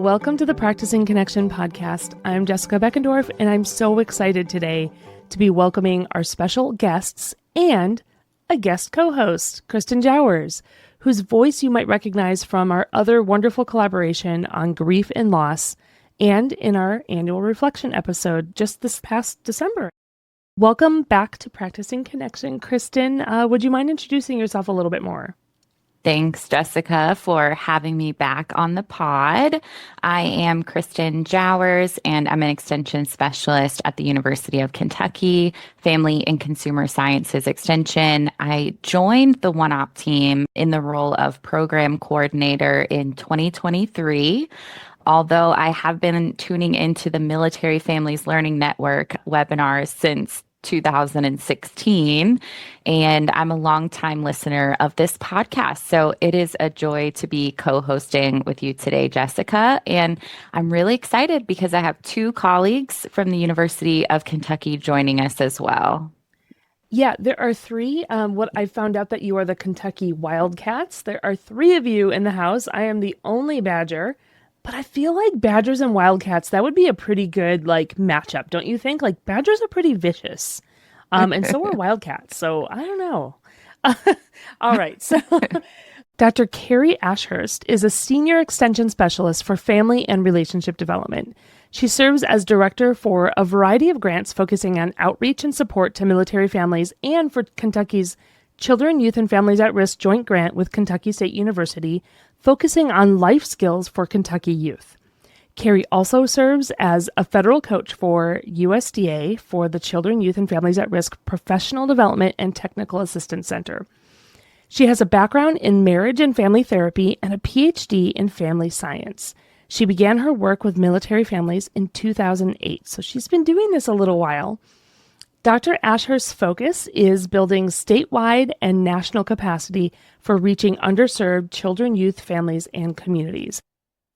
welcome to the Practicing Connection podcast. I'm Jessica Beckendorf, and I'm so excited today to be welcoming our special guests and a guest co-host, Kristen Jowers, whose voice you might recognize from our other wonderful collaboration on grief and loss and in our annual reflection episode just this past December. Welcome back to Practicing Connection. Kristen, would you mind introducing yourself a little bit more? Thanks, Jessica, for having me back on the pod. I am Kristen Jowers, and I'm an extension specialist at the University of Kentucky, Family and Consumer Sciences Extension. I joined the OneOp team in the role of program coordinator in 2023. Although I have been tuning into the Military Families Learning Network webinars since 2016, and I'm a longtime listener of this podcast. So it is a joy to be co-hosting with you today, Jessica. And I'm really excited because I have two colleagues from the University of Kentucky joining us as well. Yeah, there are three. What I found out that you are the Kentucky Wildcats. There are three of you in the house. I am the only Badger. But I feel like Badgers and Wildcats, that would be a pretty good matchup, don't you think? Like Badgers are pretty vicious. And so are Wildcats. So I don't know. All right. So Dr. Kerri Ashurst is a senior extension specialist for family and relationship development. She serves as director for a variety of grants focusing on outreach and support to military families and for Kentucky's Children, Youth, and Families at Risk joint grant with Kentucky State University, focusing on life skills for Kentucky youth. Kerri also serves as a federal coach for USDA for the Children, Youth, and Families at Risk Professional Development and Technical Assistance Center. She has a background in marriage and family therapy and a PhD in family science. She began her work with military families in 2008, so she's been doing this a little while. Dr. Ashurst's focus is building statewide and national capacity for reaching underserved children, youth, families, and communities.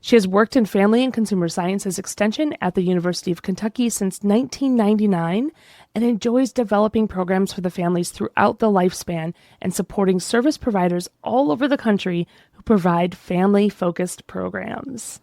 She has worked in Family and Consumer Sciences Extension at the University of Kentucky since 1999 and enjoys developing programs for the families throughout the lifespan and supporting service providers all over the country who provide family-focused programs.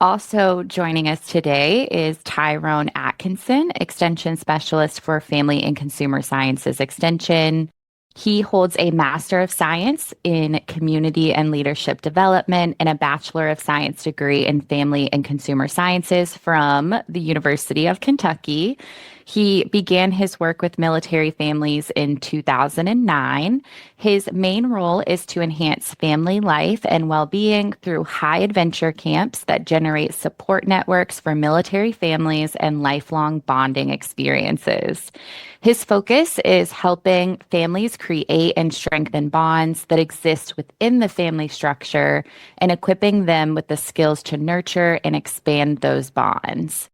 Also joining us today is Tyrone Atkinson, Extension Specialist for Family and Consumer Sciences Extension. He holds a Master of Science in Community and Leadership Development and a Bachelor of Science degree in Family and Consumer Sciences from the University of Kentucky. He began his work with military families in 2009. His main role is to enhance family life and well-being through high adventure camps that generate support networks for military families and lifelong bonding experiences. His focus is helping families create and strengthen bonds that exist within the family structure and equipping them with the skills to nurture and expand those bonds.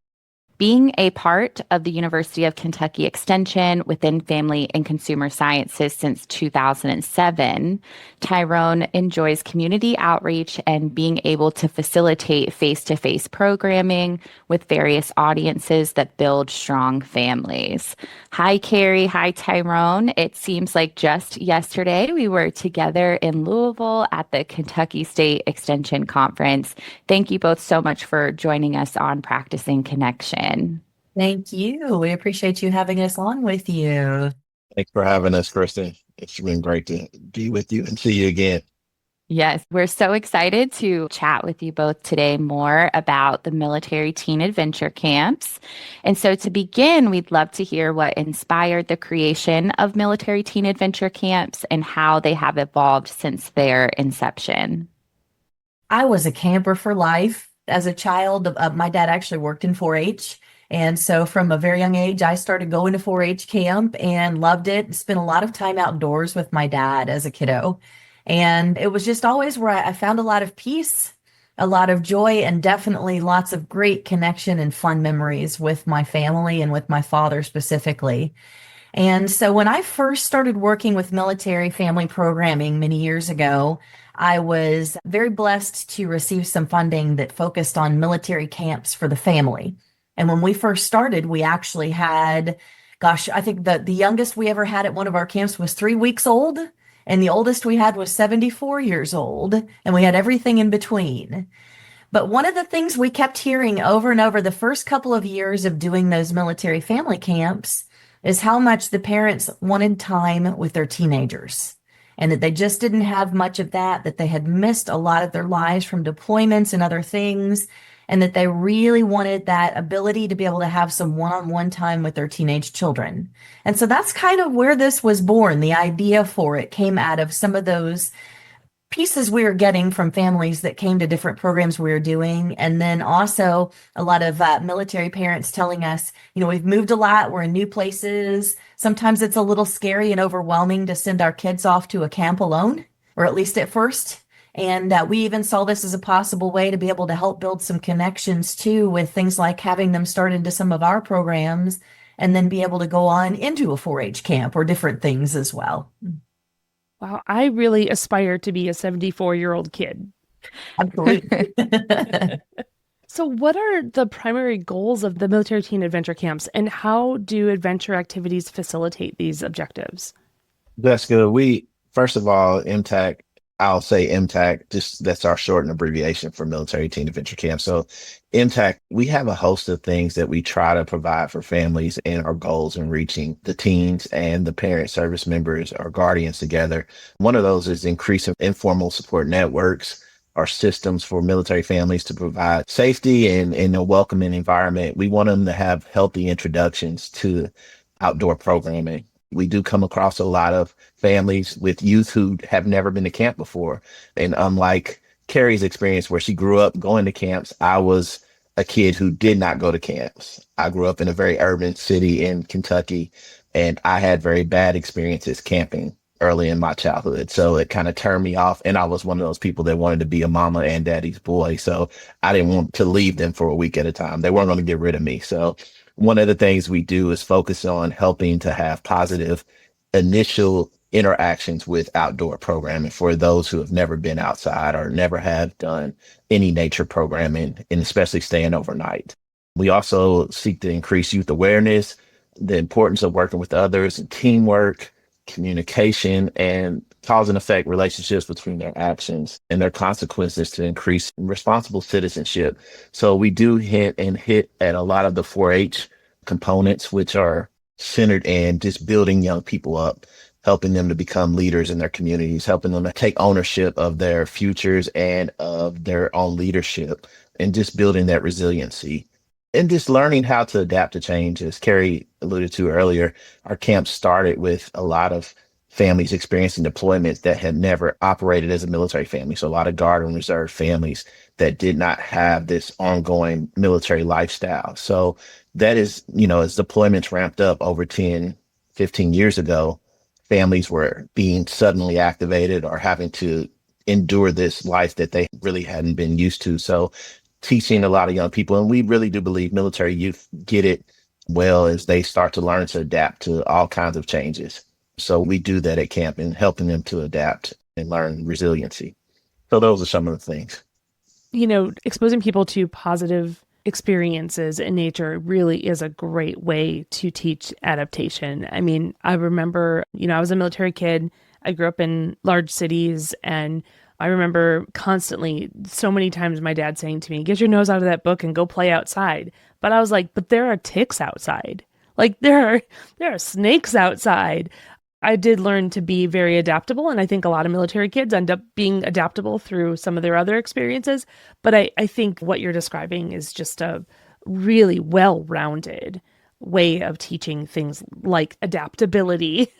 Being a part of the University of Kentucky Extension within Family and Consumer Sciences since 2007, Tyrone enjoys community outreach and being able to facilitate face-to-face programming with various audiences that build strong families. Hi, Kerri. Hi, Tyrone. It seems like just yesterday we were together in Louisville at the Kentucky State Extension Conference. Thank you both so much for joining us on Practicing Connection. Thank you. We appreciate you having us on with you. Thanks for having us, Kristen. It's been great to be with you and see you again. Yes, we're so excited to chat with you both today more about the military teen adventure camps. And so to begin, we'd love to hear what inspired the creation of military teen adventure camps and how they have evolved since their inception. I was a camper for life. As a child, my dad actually worked in 4-H. And so from a very young age, I started going to 4-H camp and loved it. Spent a lot of time outdoors with my dad as a kiddo. And it was just always where I found a lot of peace, a lot of joy, and definitely lots of great connection and fun memories with my family and with my father specifically. And so when I first started working with military family programming many years ago, I was very blessed to receive some funding that focused on military camps for the family. And when we first started, we actually had, I think the youngest we ever had at one of our camps was 3 weeks old. And the oldest we had was 74 years old. And we had everything in between. But one of the things we kept hearing over and over the first couple of years of doing those military family camps is how much the parents wanted time with their teenagers and that they just didn't have much of that, that they had missed a lot of their lives from deployments and other things, and that they really wanted that ability to be able to have some one-on-one time with their teenage children. And so that's kind of where this was born. The idea for it came out of some of those pieces we were getting from families that came to different programs we were doing. And then also a lot of military parents telling us, we've moved a lot, we're in new places. Sometimes it's a little scary and overwhelming to send our kids off to a camp alone, or at least at first. And we even saw this as a possible way to be able to help build some connections too, with things like having them start into some of our programs and then be able to go on into a 4-H camp or different things as well. Wow, I really aspire to be a 74-year-old kid. Absolutely. So what are the primary goals of the military teen adventure camps, and how do adventure activities facilitate these objectives? Jessica, first of all, MTAC, I'll say MTAC, just that's our shortened abbreviation for Military Teen Adventure Camp. So MTAC, we have a host of things that we try to provide for families and our goals in reaching the teens and the parent service members or guardians together. One of those is increasing informal support networks or systems for military families to provide safety and a welcoming environment. We want them to have healthy introductions to outdoor programming. We do come across a lot of families with youth who have never been to camp before. And unlike Kerri's experience where she grew up going to camps, I was a kid who did not go to camps. I grew up in a very urban city in Kentucky, and I had very bad experiences camping early in my childhood. So it kind of turned me off. And I was one of those people that wanted to be a mama and daddy's boy. So I didn't want to leave them for a week at a time. They weren't going to get rid of me. So one of the things we do is focus on helping to have positive initial interactions with outdoor programming for those who have never been outside or never have done any nature programming, and especially staying overnight. We also seek to increase youth awareness, the importance of working with others and teamwork, communication, and cause and effect relationships between their actions and their consequences to increase responsible citizenship. So we do hit at a lot of the 4-H components, which are centered in just building young people up, helping them to become leaders in their communities, helping them to take ownership of their futures and of their own leadership, and just building that resiliency. And just learning how to adapt to change. As Kerri alluded to earlier, our camp started with a lot of families experiencing deployments that had never operated as a military family. So a lot of Guard and Reserve families that did not have this ongoing military lifestyle. So that is, as deployments ramped up over 10, 15 years ago, families were being suddenly activated or having to endure this life that they really hadn't been used to. So teaching a lot of young people, and we really do believe military youth get it well as they start to learn to adapt to all kinds of changes. So we do that at camp and helping them to adapt and learn resiliency. So those are some of the things. Exposing people to positive experiences in nature really is a great way to teach adaptation. I mean, I remember, I was a military kid. I grew up in large cities, and I remember constantly, so many times my dad saying to me, get your nose out of that book and go play outside. But I was like, but there are ticks outside. Like there are snakes outside. I did learn to be very adaptable, and I think a lot of military kids end up being adaptable through some of their other experiences. But I think what you're describing is just a really well-rounded way of teaching things like adaptability.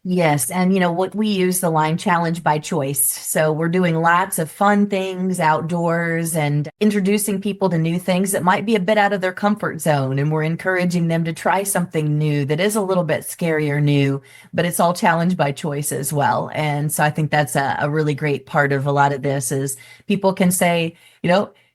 Yes. And what we use the line challenge by choice. So we're doing lots of fun things outdoors and introducing people to new things that might be a bit out of their comfort zone. And we're encouraging them to try something new that is a little bit scary or new, but it's all challenge by choice as well. And so I think that's a really great part of a lot of this is people can say,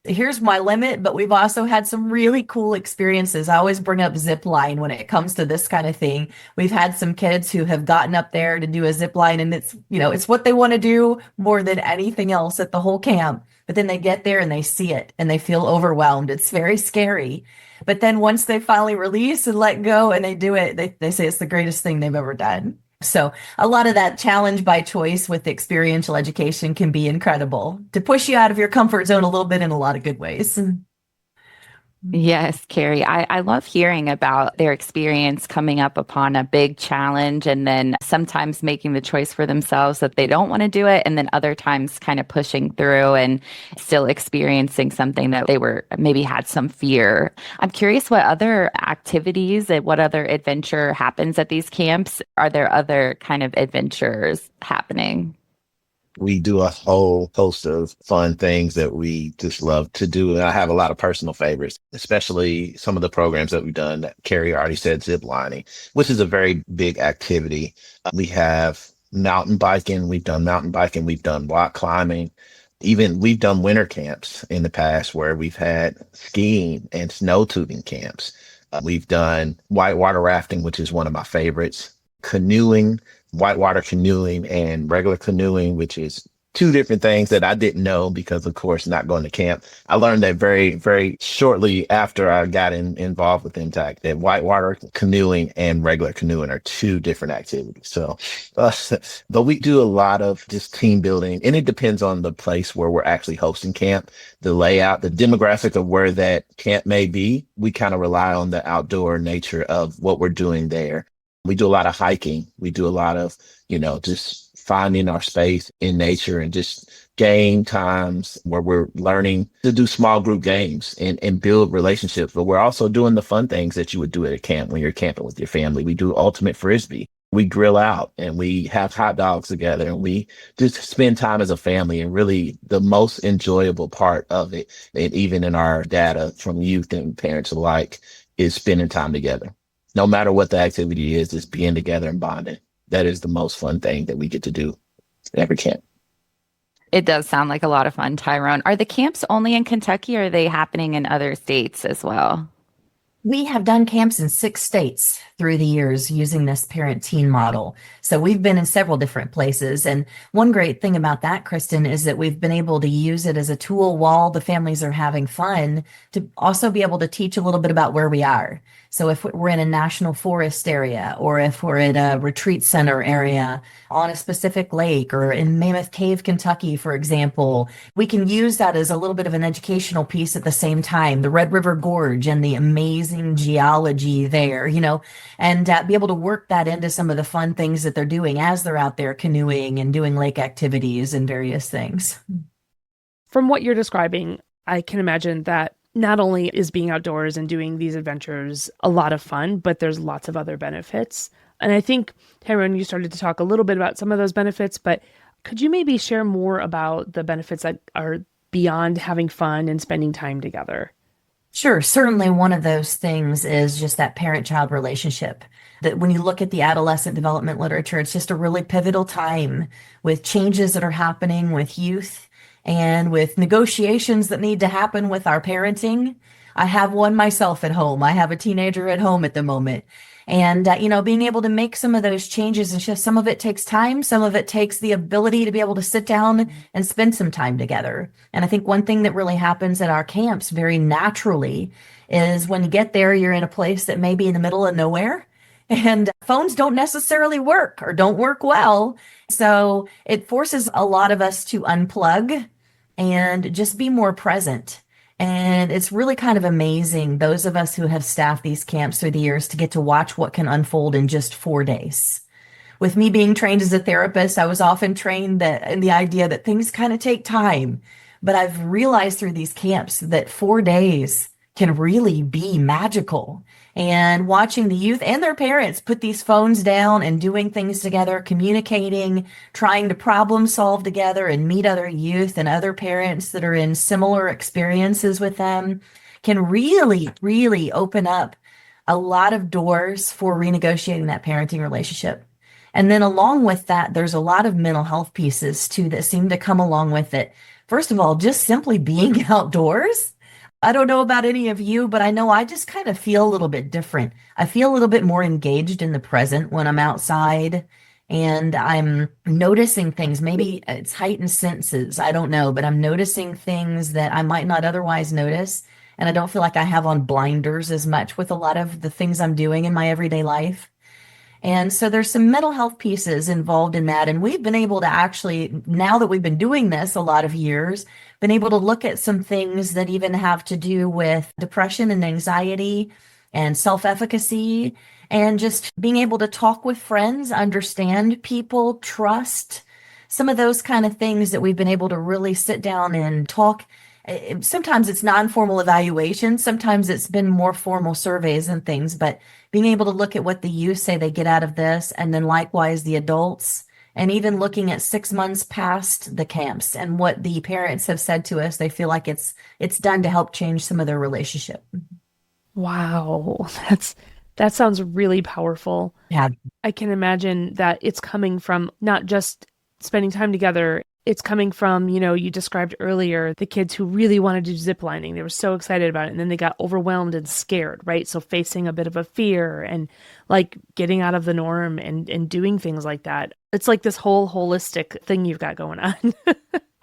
here's my limit, but we've also had some really cool experiences. I always bring up zip line when it comes to this kind of thing. We've had some kids who have gotten up there to do a zip line, and it's what they want to do more than anything else at the whole camp. But then they get there and they see it and they feel overwhelmed. It's very scary. But then once they finally release and let go and they do it, they say it's the greatest thing they've ever done. So a lot of that challenge by choice with experiential education can be incredible to push you out of your comfort zone a little bit in a lot of good ways. Yes, Kerri, I love hearing about their experience coming up upon a big challenge and then sometimes making the choice for themselves that they don't want to do it. And then other times kind of pushing through and still experiencing something that they were maybe had some fear. I'm curious what other activities and what other adventure happens at these camps. Are there other kind of adventures happening? We do a whole host of fun things that we just love to do. And I have a lot of personal favorites, especially some of the programs that we've done that Kerri already said, ziplining, which is a very big activity. We have mountain biking. We've done mountain biking. We've done rock climbing. Even we've done winter camps in the past where we've had skiing and snow tubing camps. We've done whitewater rafting, which is one of my favorites, canoeing, whitewater canoeing and regular canoeing, which is two different things that I didn't know because, of course, not going to camp. I learned that very, very shortly after I got involved with MTAC, that whitewater canoeing and regular canoeing are two different activities. So, but we do a lot of just team building, and it depends on the place where we're actually hosting camp, the layout, the demographic of where that camp may be. We kind of rely on the outdoor nature of what we're doing there. We do a lot of hiking. We do a lot of, just finding our space in nature and just game times where we're learning to do small group games and build relationships. But we're also doing the fun things that you would do at a camp when you're camping with your family. We do ultimate frisbee. We grill out and we have hot dogs together and we just spend time as a family. And really the most enjoyable part of it, and even in our data from youth and parents alike, is spending time together. No matter what the activity is, just being together and bonding. That is the most fun thing that we get to do at every camp. It does sound like a lot of fun, Tyrone. Are the camps only in Kentucky or are they happening in other states as well? We have done camps in 6 states through the years using this parent-teen model. So we've been in several different places. And one great thing about that, Kristen, is that we've been able to use it as a tool while the families are having fun to also be able to teach a little bit about where we are. So if we're in a national forest area, or if we're in a retreat center area on a specific lake, or in Mammoth Cave, Kentucky, for example, we can use that as a little bit of an educational piece at the same time. The Red River Gorge and the amazing geology there, and be able to work that into some of the fun things that they're doing as they're out there canoeing and doing lake activities and various things. From what you're describing, I can imagine that not only is being outdoors and doing these adventures a lot of fun, but there's lots of other benefits. And I think, Tyrone, you started to talk a little bit about some of those benefits, but could you maybe share more about the benefits that are beyond having fun and spending time together? Sure. Certainly one of those things is just that parent-child relationship. That when you look at the adolescent development literature, it's just a really pivotal time with changes that are happening with youth and with negotiations that need to happen with our parenting. I have one myself at home. I have a teenager at home at the moment. And, being able to make some of those changes and just some of it takes time. Some of it takes the ability to be able to sit down and spend some time together. And I think one thing that really happens at our camps very naturally is when you get there, you're in a place that may be in the middle of nowhere and phones don't necessarily work or don't work well. So it forces a lot of us to unplug and just be more present. And it's really kind of amazing, those of us who have staffed these camps through the years, to get to watch what can unfold in just 4 days. With me being trained as a therapist, I was often trained that in the idea that things kind of take time. But I've realized through these camps that 4 days can really be magical. And watching the youth and their parents put these phones down and doing things together, communicating, trying to problem solve together and meet other youth and other parents that are in similar experiences with them can really, really open up a lot of doors for renegotiating that parenting relationship. And then along with that, there's a lot of mental health pieces too that seem to come along with it. First of all, just simply being outdoors. I don't know about any of you, but I know I just kind of feel a little bit different. I feel a little bit more engaged in the present when I'm outside and I'm noticing things. Maybe it's heightened senses. I don't know, but I'm noticing things that I might not otherwise notice. And I don't feel like I have on blinders as much with a lot of the things I'm doing in my everyday life. And so there's some mental health pieces involved in that. And we've been able to actually, now that we've been doing this a lot of years, been able to look at some things that even have to do with depression and anxiety and self-efficacy and just being able to talk with friends, understand people, trust, some of those kind of things that we've been able to really sit down and talk. Sometimes it's non-formal evaluation, sometimes it's been more formal surveys and things, but being able to look at what the youth say they get out of this, and then likewise the adults, and even looking at 6 months past the camps and what the parents have said to us, they feel like it's done to help change some of their relationship. Wow, that sounds really powerful. Yeah. I can imagine that it's coming from not just spending time together. It's coming from, you described earlier, the kids who really wanted to do zip lining. They were so excited about it. And then they got overwhelmed and scared, right? So facing a bit of a fear and like getting out of the norm and doing things like that. It's like this whole holistic thing you've got going on.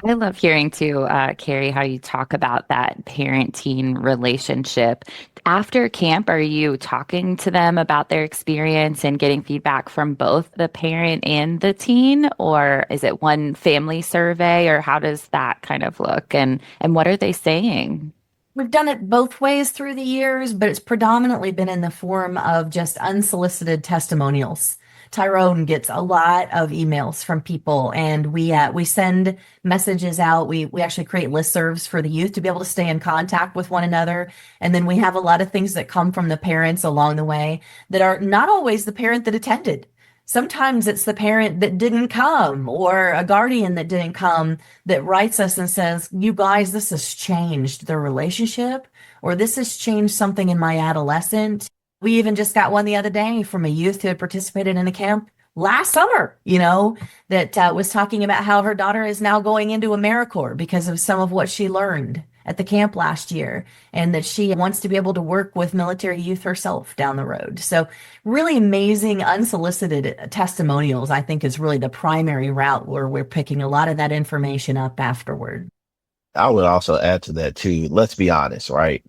I love hearing too, Kerri, how you talk about that parent-teen relationship. After camp, are you talking to them about their experience and getting feedback from both the parent and the teen? Or is it one family survey, or how does that kind of look? And what are they saying? We've done it both ways through the years, but it's predominantly been in the form of just unsolicited testimonials. Tyrone gets a lot of emails from people, and we send messages out. We actually create listservs for the youth to be able to stay in contact with one another. And then we have a lot of things that come from the parents along the way that are not always the parent that attended. Sometimes it's the parent that didn't come or a guardian that didn't come that writes us and says, you guys, this has changed the relationship, or this has changed something in my adolescent. We even just got one the other day from a youth who had participated in a camp last summer, that was talking about how her daughter is now going into AmeriCorps because of some of what she learned at the camp last year, and that she wants to be able to work with military youth herself down the road. So really amazing unsolicited testimonials, I think, is really the primary route where we're picking a lot of that information up afterward. I would also add to that too. Let's be honest, right?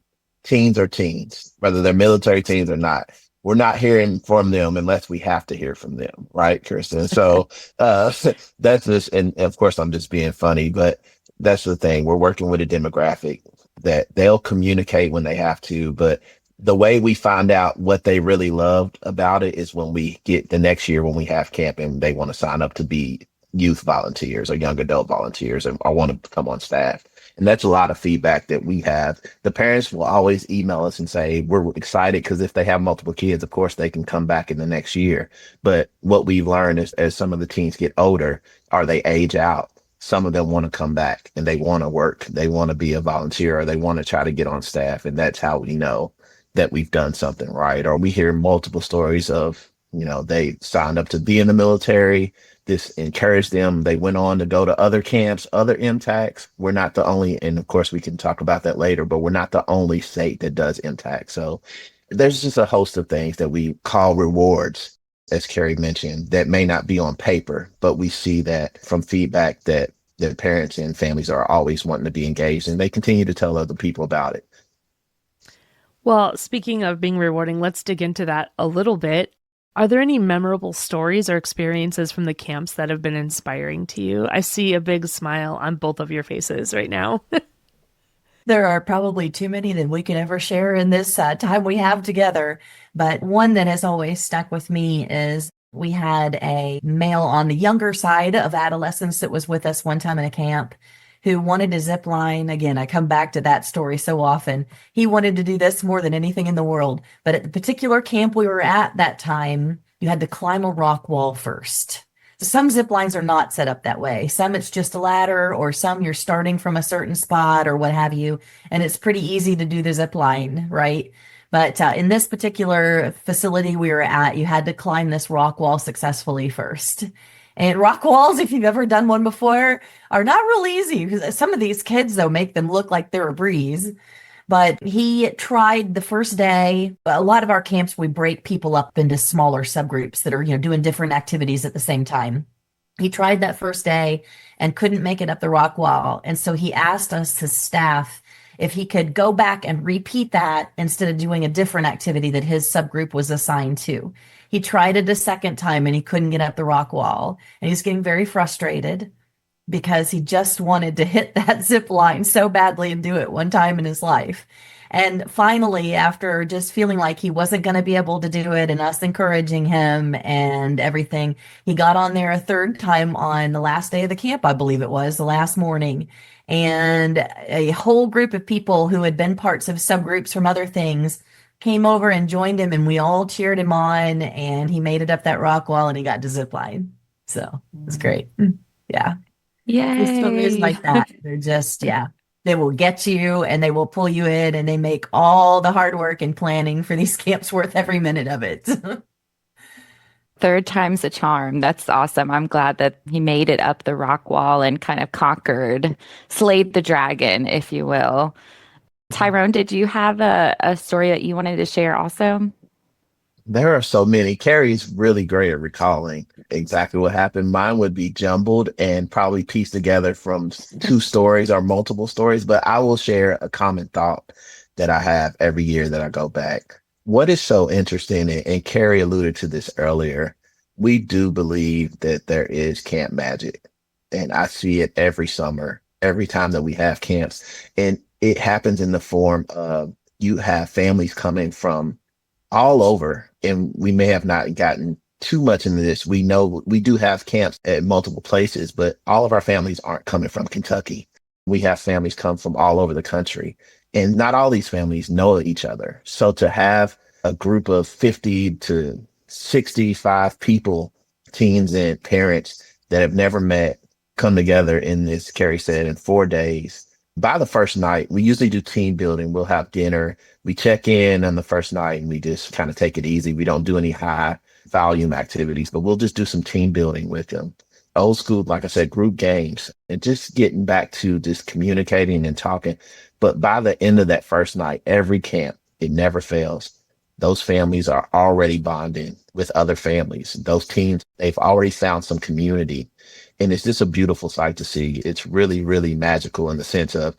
Teens are teens, whether they're military teens or not. We're not hearing from them unless we have to hear from them, right, Kristen? So that's just, and of course I'm just being funny, but that's the thing. We're working with a demographic that they'll communicate when they have to, but the way we find out what they really loved about it is when we get the next year when we have camp and they want to sign up to be youth volunteers or young adult volunteers or want to come on staff. And that's a lot of feedback that we have. The parents will always email us and say, we're excited because if they have multiple kids, of course, they can come back in the next year. But what we've learned is as some of the teens get older or they age out, some of them want to come back and they want to work. They want to be a volunteer or they want to try to get on staff. And that's how we know that we've done something right. Or we hear multiple stories of, they signed up to be in the military. This encouraged them. They went on to go to other camps, other MTACs. We're not the only, and of course we can talk about that later, but we're not the only state that does MTAC. So there's just a host of things that we call rewards, as Kerri mentioned, that may not be on paper, but we see that from feedback that their parents and families are always wanting to be engaged, and they continue to tell other people about it. Well, speaking of being rewarding, let's dig into that a little bit. Are there any memorable stories or experiences from the camps that have been inspiring to you? I see a big smile on both of your faces right now. There are probably too many that we could ever share in this time we have together. But one that has always stuck with me is we had a male on the younger side of adolescence that was with us one time in a camp who wanted to zip line. Again, I come back to that story so often. He wanted to do this more than anything in the world. But at the particular camp we were at that time, you had to climb a rock wall first. Some zip lines are not set up that way. Some it's just a ladder, or some you're starting from a certain spot or what have you. And it's pretty easy to do the zip line, right? But in this particular facility we were at, you had to climb this rock wall successfully first. And rock walls, if you've ever done one before, are not real easy because some of these kids, though, make them look like they're a breeze. But he tried the first day. A lot of our camps, we break people up into smaller subgroups that are, doing different activities at the same time. He tried that first day and couldn't make it up the rock wall. And so he asked us, his staff, if he could go back and repeat that instead of doing a different activity that his subgroup was assigned to. He tried it a second time and he couldn't get up the rock wall. And he's getting very frustrated because he just wanted to hit that zip line so badly and do it one time in his life. And finally, after just feeling like he wasn't going to be able to do it and us encouraging him and everything, he got on there a third time on the last day of the camp, I believe it was, the last morning. And a whole group of people who had been parts of subgroups from other things came over and joined him, and we all cheered him on, and he made it up that rock wall and he got to zip line. So it was great. Yeah. The stories Yay. like that, they're just, yeah, they will get you and they will pull you in and they make all the hard work and planning for these camps worth every minute of it. Third time's a charm. That's awesome. I'm glad that he made it up the rock wall and kind of conquered, slayed the dragon, if you will. Tyrone, did you have a story that you wanted to share also? There are so many. Kerri's really great at recalling exactly what happened. Mine would be jumbled and probably pieced together from two stories or multiple stories, but I will share a common thought that I have every year that I go back. What is so interesting, and Kerri alluded to this earlier, we do believe that there is camp magic, and I see it every summer, every time that we have camps, and it happens in the form of you have families coming from all over, and we may have not gotten too much into this. We know we do have camps at multiple places, but all of our families aren't coming from Kentucky. We have families come from all over the country, and not all these families know each other. So to have a group of 50 to 65 people, teens and parents that have never met, come together in this, Kerri said, in 4 days. By the first night, we usually do team building. We'll have dinner. We check in on the first night and we just kind of take it easy. We don't do any high volume activities, but we'll just do some team building with them. Old school, like I said, group games, and just getting back to just communicating and talking. But by the end of that first night, every camp, it never fails. Those families are already bonding with other families. Those teens, they've already found some community. And it's just a beautiful sight to see. It's really, really magical in the sense of,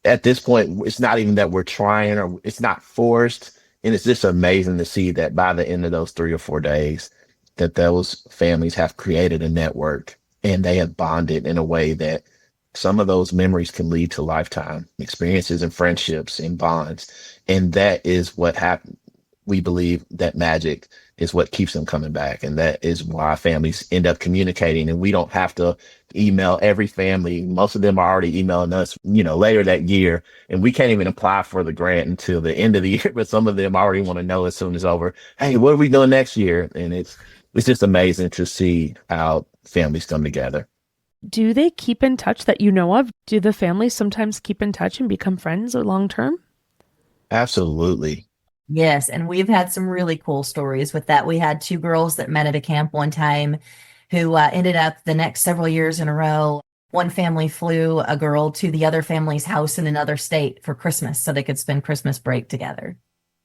at this point, it's not even that we're trying or it's not forced. And it's just amazing to see that by the end of those 3 or 4 days, that those families have created a network and they have bonded in a way that some of those memories can lead to lifetime experiences and friendships and bonds. And that is what happened. We believe that magic is what keeps them coming back. And that is why families end up communicating, and we don't have to email every family. Most of them are already emailing us, later that year, and we can't even apply for the grant until the end of the year. But some of them already want to know as soon as over, hey, what are we doing next year? And it's just amazing to see how families come together. Do they keep in touch that you know of? Do the families sometimes keep in touch and become friends or long term? Absolutely. Yes, and we've had some really cool stories with that. We had two girls that met at a camp one time who ended up the next several years in a row. One family flew a girl to the other family's house in another state for Christmas so they could spend Christmas break together.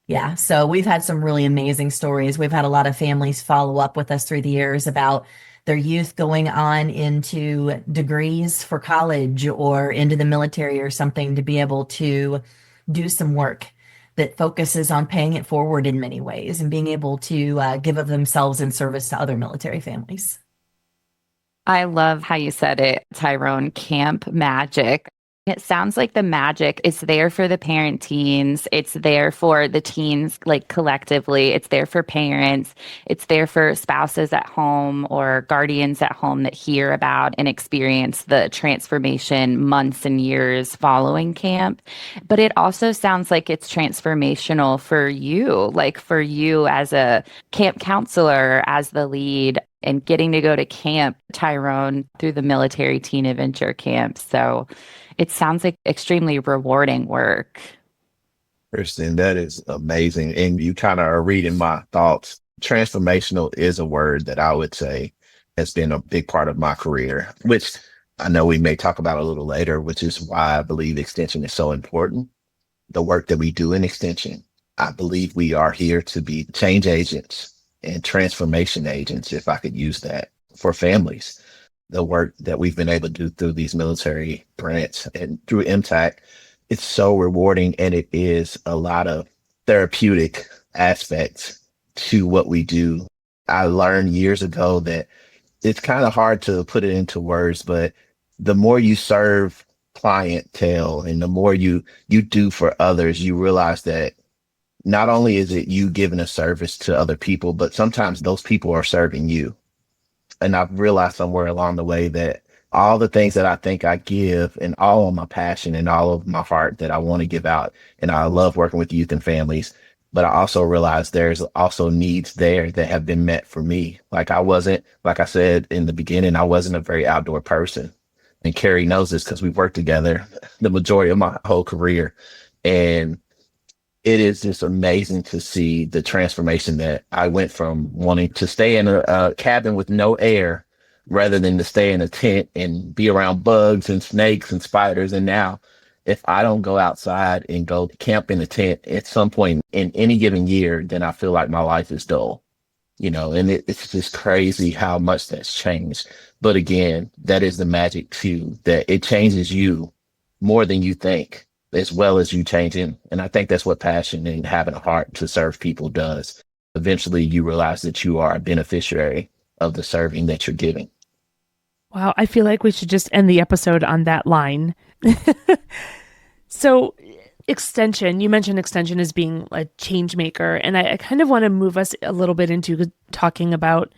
Yeah, so we've had some really amazing stories. We've had a lot of families follow up with us through the years about their youth going on into degrees for college or into the military or something to be able to do some work that focuses on paying it forward in many ways and being able to give of themselves in service to other military families. I love how you said it, Tyrone, camp magic. It sounds like the magic is there for the parent teens. It's there for the teens, like collectively. It's there for parents. It's there for spouses at home or guardians at home that hear about and experience the transformation months and years following camp. But it also sounds like it's transformational for you, like for you as a camp counselor, as the lead, and getting to go to camp, Tyrone, through the military teen adventure camp. So it sounds like extremely rewarding work. Kristen, that is amazing. And you kind of are reading my thoughts. Transformational is a word that I would say has been a big part of my career, which I know we may talk about a little later, which is why I believe extension is so important. The work that we do in extension, I believe we are here to be change agents and transformation agents, if I could use that, for families. The work that we've been able to do through these military grants and through MTAC, it's so rewarding, and it is a lot of therapeutic aspects to what we do. I learned years ago that it's kind of hard to put it into words, but the more you serve clientele and the more you do for others, you realize that not only is it you giving a service to other people, but sometimes those people are serving you. And I've realized somewhere along the way that all the things that I think I give and all of my passion and all of my heart that I want to give out, and I love working with youth and families, but I also realize there's also needs there that have been met for me. Like like I said in the beginning, I wasn't a very outdoor person. And Kerri knows this because we've worked together the majority of my whole career. And it is just amazing to see the transformation that I went from wanting to stay in a cabin with no air rather than to stay in a tent and be around bugs and snakes and spiders. And now, if I don't go outside and go camp in a tent at some point in any given year, then I feel like my life is dull, and it's just crazy how much that's changed. But again, that is the magic too, that it changes you more than you think, as well as you changing. And I think that's what passion and having a heart to serve people does. Eventually you realize that you are a beneficiary of the serving that you're giving. Wow, I feel like we should just end the episode on that line. So extension, you mentioned extension as being a change maker, and I kind of want to move us a little bit into talking about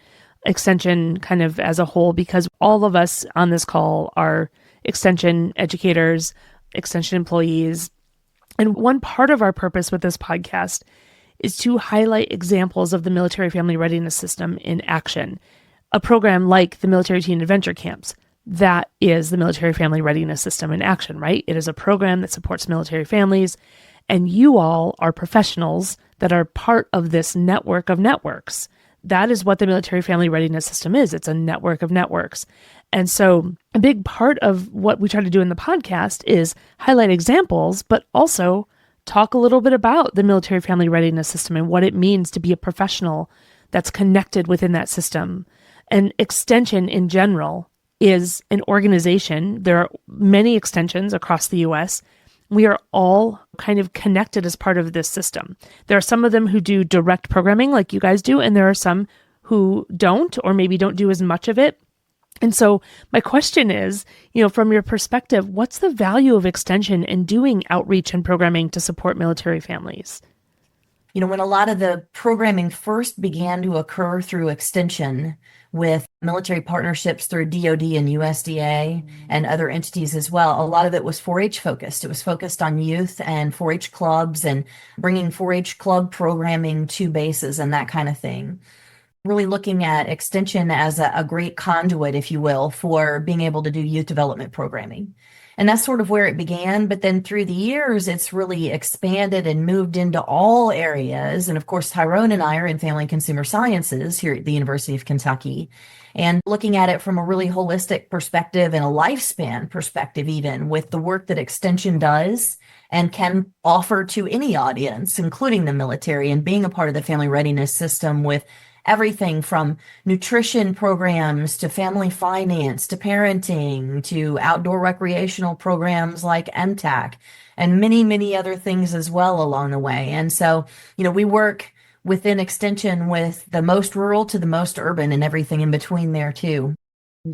extension kind of as a whole, because all of us on this call are extension educators, extension employees. And one part of our purpose with this podcast is to highlight examples of the military family readiness system in action. A program like the Military Teen Adventure Camps, that is the military family readiness system in action, right? It is a program that supports military families, and you all are professionals that are part of this network of networks. That is what the military family readiness system is. It's a network of networks. And so a big part of what we try to do in the podcast is highlight examples, but also talk a little bit about the military family readiness system and what it means to be a professional that's connected within that system. And extension in general is an organization. There are many extensions across the US. We are all kind of connected as part of this system. There are some of them who do direct programming like you guys do, and there are some who don't, or maybe don't do as much of it. And so my question is, from your perspective, what's the value of extension in doing outreach and programming to support military families? When a lot of the programming first began to occur through extension with military partnerships through DoD and USDA and other entities as well, a lot of it was 4-H focused. It was focused on youth and 4-H clubs and bringing 4-H club programming to bases and that kind of thing. Really looking at extension as a great conduit, if you will, for being able to do youth development programming. And that's sort of where it began. But then through the years, it's really expanded and moved into all areas. And of course, Tyrone and I are in Family and Consumer Sciences here at the University of Kentucky, and looking at it from a really holistic perspective and a lifespan perspective, even with the work that extension does and can offer to any audience, including the military, and being a part of the family readiness system with everything from nutrition programs to family finance to parenting to outdoor recreational programs like MTAC and many, many other things as well along the way. And so, we work within extension with the most rural to the most urban and everything in between there too.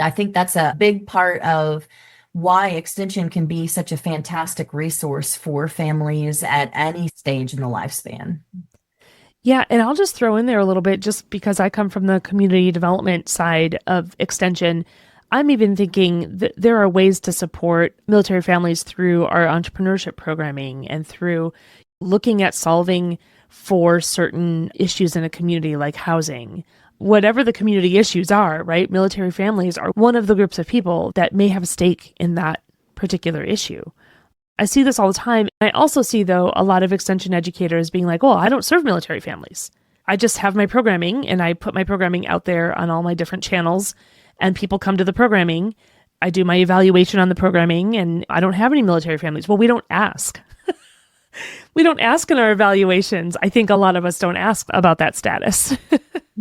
I think that's a big part of why extension can be such a fantastic resource for families at any stage in the lifespan. Yeah, and I'll just throw in there a little bit, just because I come from the community development side of extension. I'm even thinking that there are ways to support military families through our entrepreneurship programming and through looking at solving for certain issues in a community like housing. Whatever the community issues are, right? Military families are one of the groups of people that may have a stake in that particular issue. I see this all the time. I also see, though, a lot of extension educators being like, well, I don't serve military families. I just have my programming and I put my programming out there on all my different channels and people come to the programming. I do my evaluation on the programming and I don't have any military families. Well, we don't ask. We don't ask in our evaluations. I think a lot of us don't ask about that status.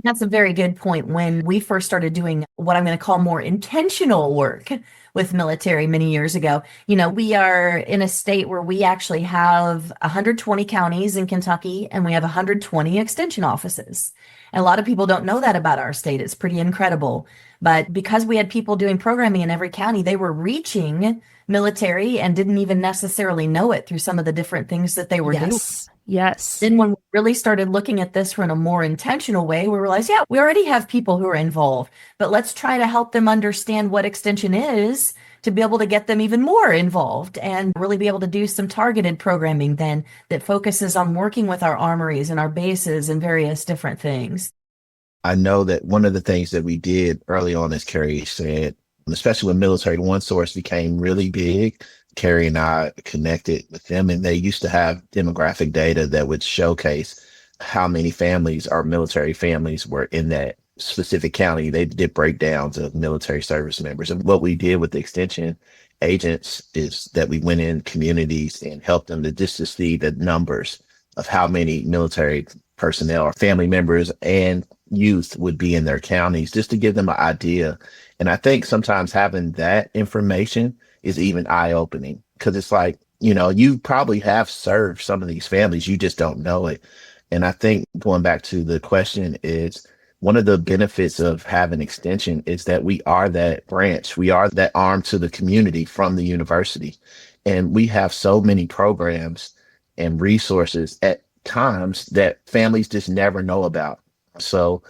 That's a very good point. When we first started doing what I'm going to call more intentional work with military many years ago, we are in a state where we actually have 120 counties in Kentucky and we have 120 extension offices. And a lot of people don't know that about our state. It's pretty incredible. But because we had people doing programming in every county, they were reaching military and didn't even necessarily know it through some of the different things that they were doing. Yes. Yes. Then when we really started looking at this from a more intentional way, we realized, yeah, we already have people who are involved, but let's try to help them understand what extension is to be able to get them even more involved and really be able to do some targeted programming then that focuses on working with our armories and our bases and various different things. I know that one of the things that we did early on, as Kerri said, especially when Military One Source became really big, Kerri and I connected with them, and they used to have demographic data that would showcase how many families or military families were in that specific county. They did breakdowns of military service members. And what we did with the extension agents is that we went in communities and helped them to see the numbers of how many military personnel or family members and youth would be in their counties, just to give them an idea. And I think sometimes having that information is even eye-opening, because it's like, you probably have served some of these families, you just don't know it. And I think going back to the question is, one of the benefits of having extension is that we are that branch, we are that arm to the community from the university. And we have so many programs and resources at times that families just never know about. So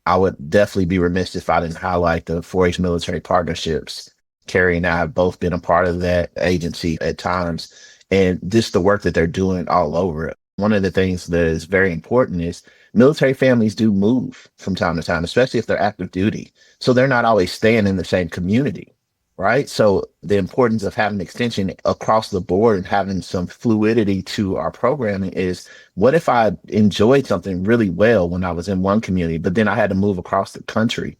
I would definitely be remiss if I didn't highlight the 4-H military partnerships. Kerri and I have both been a part of that agency at times, and just the work that they're doing all over it. One of the things that is very important is military families do move from time to time, especially if they're active duty. So they're not always staying in the same community, right? So the importance of having extension across the board and having some fluidity to our programming is, what if I enjoyed something really well when I was in one community, but then I had to move across the country?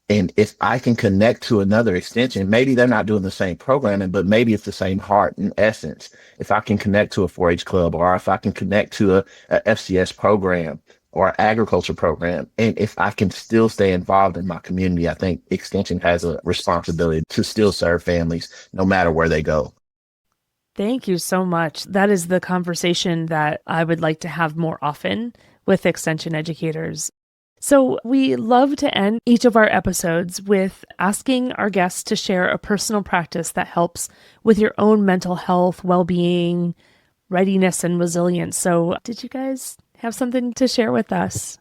And if I can connect to another extension, maybe they're not doing the same programming, but maybe it's the same heart and essence. If I can connect to a 4-H club, or if I can connect to a FCS program or agriculture program, and if I can still stay involved in my community, I think extension has a responsibility to still serve families no matter where they go. Thank you so much. That is the conversation that I would like to have more often with extension educators. So we love to end each of our episodes with asking our guests to share a personal practice that helps with your own mental health, well-being, readiness, and resilience. So did you guys have something to share with us?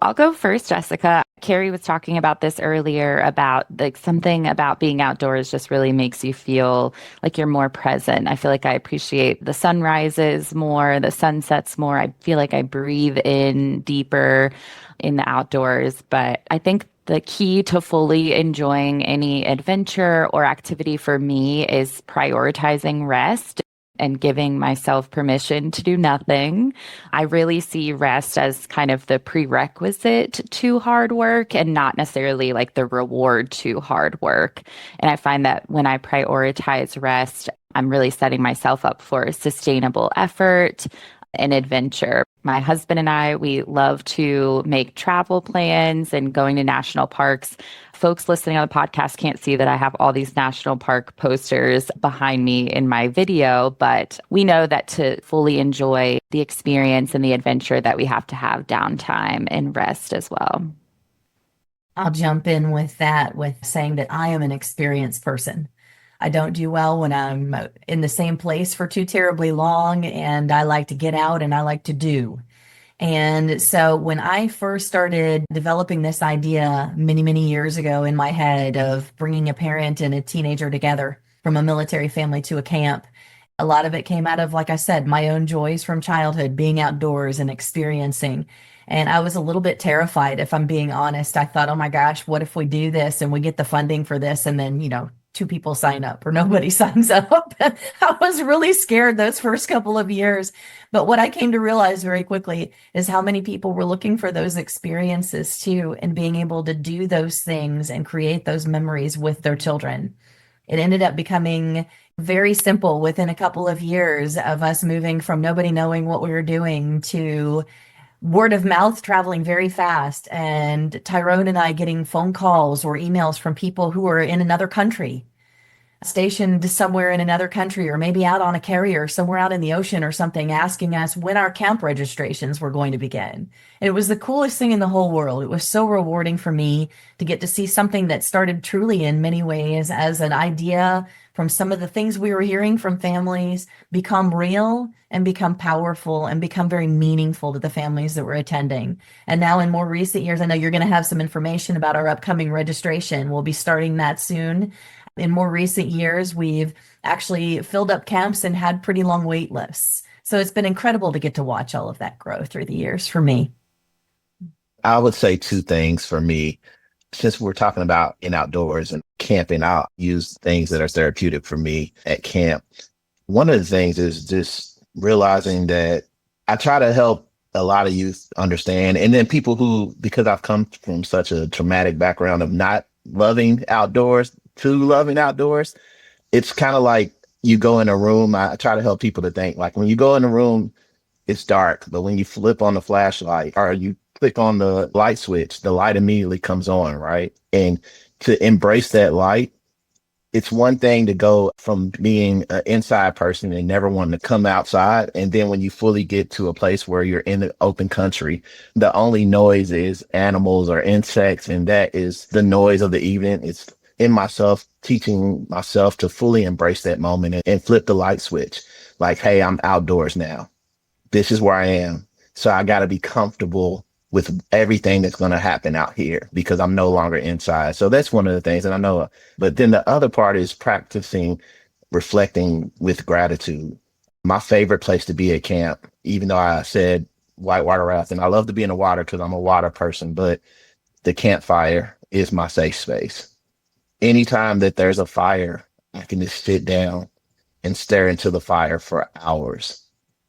I'll go first, Jessica. Kerri was talking about this earlier about something about being outdoors just really makes you feel like you're more present. I feel like I appreciate the sunrises more, the sunsets more. I feel like I breathe in deeper in the outdoors. But I think the key to fully enjoying any adventure or activity for me is prioritizing rest and giving myself permission to do nothing. I really see rest as kind of the prerequisite to hard work and not necessarily like the reward to hard work. And I find that when I prioritize rest, I'm really setting myself up for sustainable effort and adventure. My husband and I, we love to make travel plans and going to national parks. Folks listening on the podcast can't see that I have all these national park posters behind me in my video, but we know that to fully enjoy the experience and the adventure that we have to have downtime and rest as well. I'll jump in with that with saying that I am an experienced person. I don't do well when I'm in the same place for too terribly long, and I like to get out and I like to do. And so when I first started developing this idea many, many years ago in my head of bringing a parent and a teenager together from a military family to a camp, a lot of it came out of, like I said, my own joys from childhood, being outdoors and experiencing. And I was a little bit terrified, if I'm being honest. I thought, oh my gosh, what if we do this and we get the funding for this and then, 2 people sign up or nobody signs up. I was really scared those first couple of years. But what I came to realize very quickly is how many people were looking for those experiences too, and being able to do those things and create those memories with their children. It ended up becoming very simple within a couple of years of us moving from nobody knowing what we were doing to word of mouth traveling very fast, and Tyrone and I getting phone calls or emails from people who are in another country, stationed somewhere in another country, or maybe out on a carrier somewhere out in the ocean or something, asking us when our camp registrations were going to begin. And it was the coolest thing in the whole world. It was so rewarding for me to get to see something that started truly in many ways as an idea from some of the things we were hearing from families become real and become powerful and become very meaningful to the families that were attending. And now in more recent years, I know you're going to have some information about our upcoming registration. We'll be starting that soon. In more recent years, we've actually filled up camps and had pretty long wait lists. So it's been incredible to get to watch all of that grow through the years for me. I would say two things for me. Since we're talking about in outdoors and camping, I'll use things that are therapeutic for me at camp. One of the things is just realizing that I try to help a lot of youth understand, and then people who, because I've come from such a traumatic background of not loving outdoors to loving outdoors, it's kind of like you go in a room. I try to help people to think like when you go in a room, it's dark, but when you flip on the flashlight or you click on the light switch, the light immediately comes on, right? And to embrace that light, it's one thing to go from being an inside person and never wanting to come outside. And then when you fully get to a place where you're in the open country, the only noise is animals or insects. And that is the noise of the evening. It's in myself, teaching myself to fully embrace that moment and flip the light switch. Like, hey, I'm outdoors now. This is where I am. So I got to be comfortable with everything that's going to happen out here because I'm no longer inside. So that's one of the things that I know. But then the other part is practicing reflecting with gratitude. My favorite place to be at camp, even though I said whitewater rafting, I love to be in the water because I'm a water person, but the campfire is my safe space. Anytime that there's a fire, I can just sit down and stare into the fire for hours.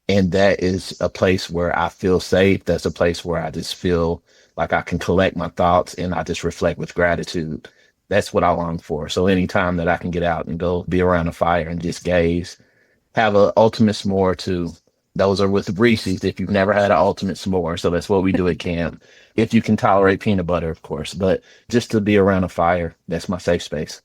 And that is a place where I feel safe. That's a place where I just feel like I can collect my thoughts and I just reflect with gratitude. That's what I long for. So anytime that I can get out and go be around a fire and just gaze, have an ultimate s'more too. Those are with Reese's if you've never had an ultimate s'more. So that's what we do at camp. If you can tolerate peanut butter, of course, but just to be around a fire, that's my safe space.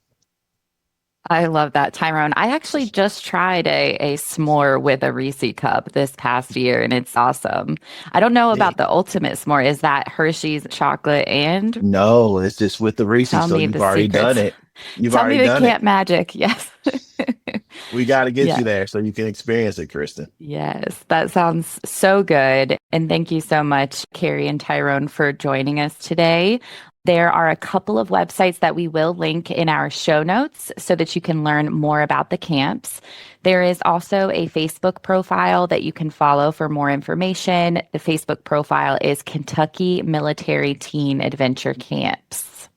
I love that, Tyrone. I actually just tried a s'more with a Reese cup this past year, and it's awesome. I don't know Yeah. about the ultimate s'more. Is that Hershey's chocolate and No, it's just with the Reese's. tell So me you've the already done secrets? it. You've Tell me already the done it. camp magic. Yes. We got to get Yeah. you there so you can experience it, Kristen. Yes, that sounds so good. And thank you so much, Kerri and Tyrone, for joining us today. There are a couple of websites that we will link in our show notes so that you can learn more about the camps. There is also a Facebook profile that you can follow for more information. The Facebook profile is Kentucky Military Teen Adventure Camps.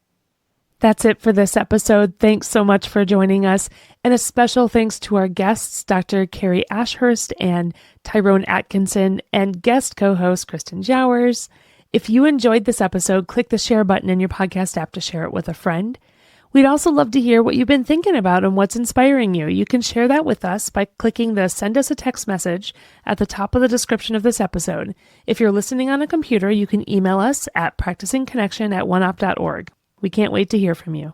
That's it for this episode. Thanks so much for joining us. And a special thanks to our guests, Dr. Kerri Ashurst and Tyrone Atkinson, and guest co-host Kristen Jowers. If you enjoyed this episode, click the share button in your podcast app to share it with a friend. We'd also love to hear what you've been thinking about and what's inspiring you. You can share that with us by clicking the send us a text message at the top of the description of this episode. If you're listening on a computer, you can email us at practicingconnection@oneop.org. We can't wait to hear from you.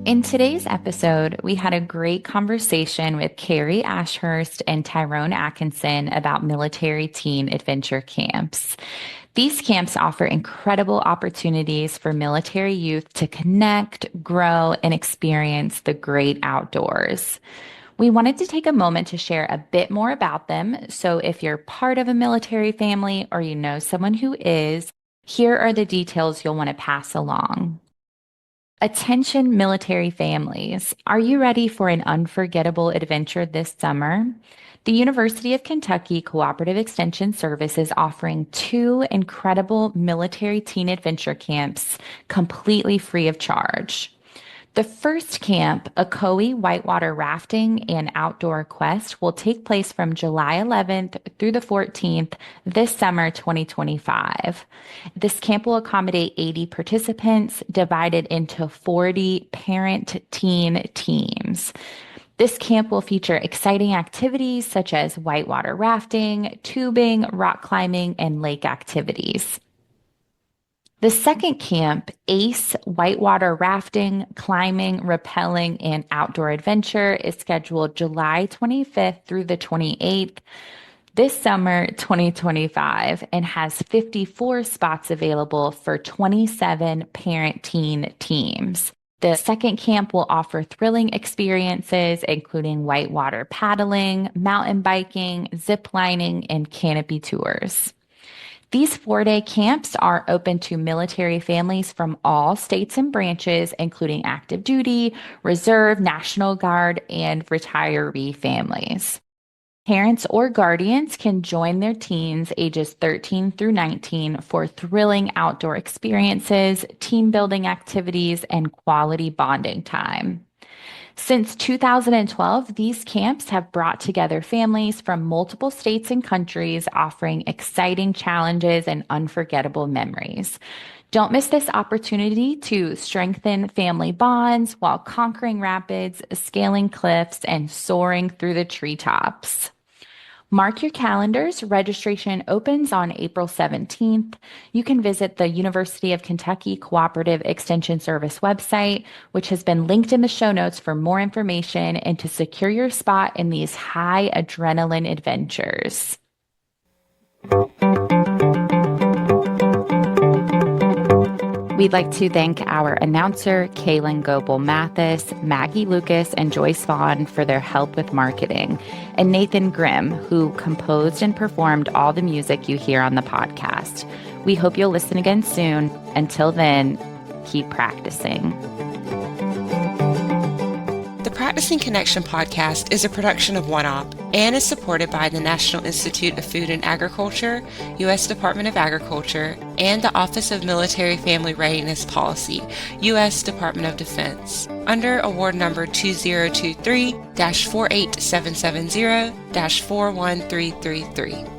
In today's episode, we had a great conversation with Kerri Ashurst and Tyrone Atkinson about military teen adventure camps. These camps offer incredible opportunities for military youth to connect, grow, and experience the great outdoors. We wanted to take a moment to share a bit more about them. So if you're part of a military family or you know someone who is, here are the details you'll want to pass along. Attention military families, are you ready for an unforgettable adventure this summer? The University of Kentucky Cooperative Extension Service is offering 2 incredible military teen adventure camps completely free of charge. The first camp, Ocoee Whitewater Rafting and Outdoor Quest, will take place from July 11th through the 14th this summer 2025. This camp will accommodate 80 participants divided into 40 parent-teen teams. This camp will feature exciting activities such as whitewater rafting, tubing, rock climbing, and lake activities. The second camp, ACE Whitewater Rafting, Climbing, Rappelling, and Outdoor Adventure, is scheduled July 25th through the 28th this summer 2025 and has 54 spots available for 27 parent-teen teams. The second camp will offer thrilling experiences, including whitewater paddling, mountain biking, ziplining, and canopy tours. These 4-day camps are open to military families from all states and branches, including active duty, reserve, National Guard, and retiree families. Parents or guardians can join their teens ages 13 through 19 for thrilling outdoor experiences, team building activities, and quality bonding time. Since 2012, these camps have brought together families from multiple states and countries, offering exciting challenges and unforgettable memories. Don't miss this opportunity to strengthen family bonds while conquering rapids, scaling cliffs, and soaring through the treetops. Mark your calendars. Registration opens on April 17th. You can visit the University of Kentucky Cooperative Extension Service website, which has been linked in the show notes for more information and to secure your spot in these high adrenaline adventures. We'd like to thank our announcer, Kaylin Goebel-Mathis, Maggie Lucas, and Joyce Vaughn for their help with marketing, and Nathan Grimm, who composed and performed all the music you hear on the podcast. We hope you'll listen again soon. Until then, keep practicing. The Practicing Connection podcast is a production of OneOp and is supported by the National Institute of Food and Agriculture, U.S. Department of Agriculture, and the Office of Military Family Readiness Policy, U.S. Department of Defense, under award number 2023-48770-41333.